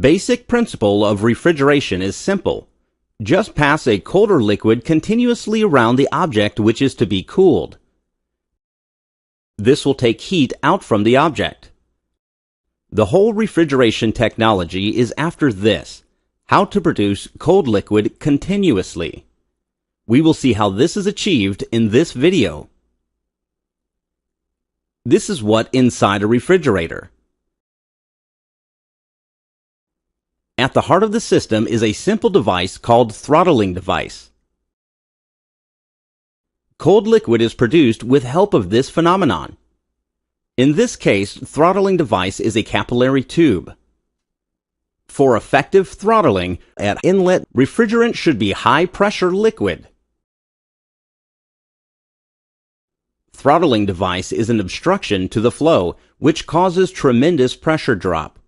basic principle of refrigeration is simple. Just pass a colder liquid continuously around the object which is to be cooled. This will take heat out from the object. The whole refrigeration technology is after this: how to produce cold liquid continuously. We will see how this is achieved in this video. This is what inside a refrigerator. At the heart of the system is a simple device called throttling device. Cold liquid is produced with help of this phenomenon. In this case, throttling device is a capillary tube. For effective throttling, at inlet, refrigerant should be high-pressure liquid. Throttling device is an obstruction to the flow, which causes tremendous pressure drop.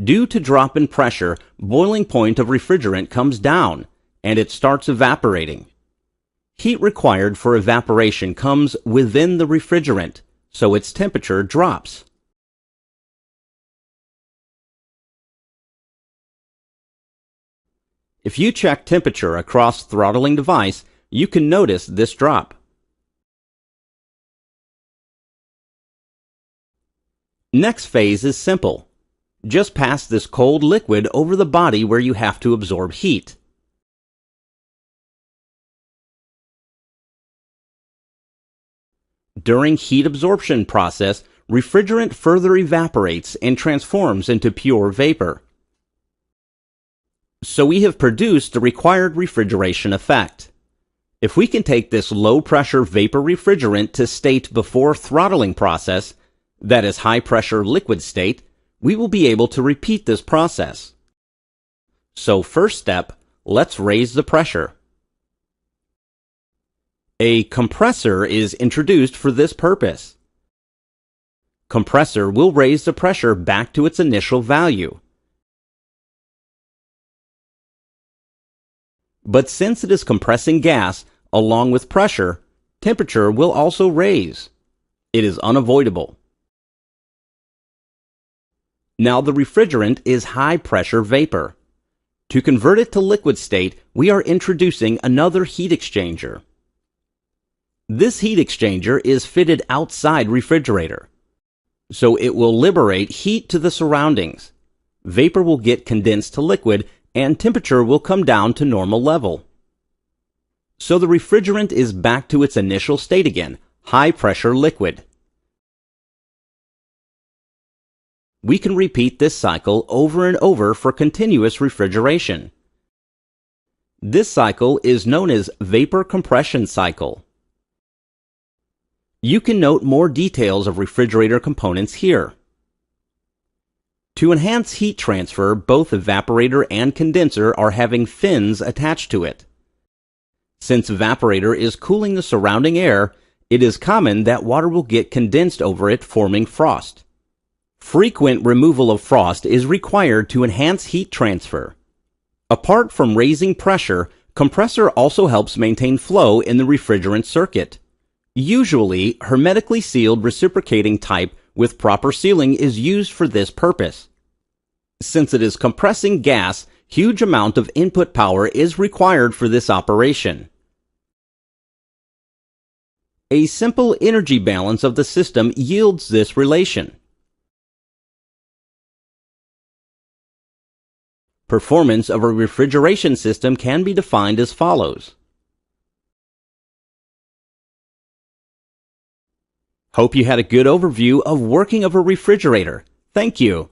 Due to drop in pressure, boiling point of refrigerant comes down, and it starts evaporating. Heat required for evaporation comes within the refrigerant, so its temperature drops. If you check temperature across throttling device, you can notice this drop. Next phase is simple. Just pass this cold liquid over the body where you have to absorb heat. During heat absorption process, refrigerant further evaporates and transforms into pure vapor. So we have produced the required refrigeration effect. If we can take this low-pressure vapor refrigerant to state before throttling process, that is high-pressure liquid state, we will be able to repeat this process. So first step, let's raise the pressure. A compressor is introduced for this purpose. Compressor will raise the pressure back to its initial value. But since it is compressing gas, along with pressure, temperature will also raise. It is unavoidable. Now the refrigerant is high-pressure vapor. To convert it to liquid state, we are introducing another heat exchanger. This heat exchanger is fitted outside refrigerator, so it will liberate heat to the surroundings. Vapor will get condensed to liquid, and temperature will come down to normal level. So the refrigerant is back to its initial state again, high-pressure liquid. We can repeat this cycle over and over for continuous refrigeration. This cycle is known as vapor compression cycle. You can note more details of refrigerator components here. To enhance heat transfer, both evaporator and condenser are having fins attached to it. Since evaporator is cooling the surrounding air, it is common that water will get condensed over it, forming frost. Frequent removal of frost is required to enhance heat transfer. Apart from raising pressure, compressor also helps maintain flow in the refrigerant circuit. Usually, hermetically sealed reciprocating type with proper sealing is used for this purpose. Since it is compressing gas, huge amount of input power is required for this operation. A simple energy balance of the system yields this relation. Performance of a refrigeration system can be defined as follows. Hope you had a good overview of working of a refrigerator. Thank you.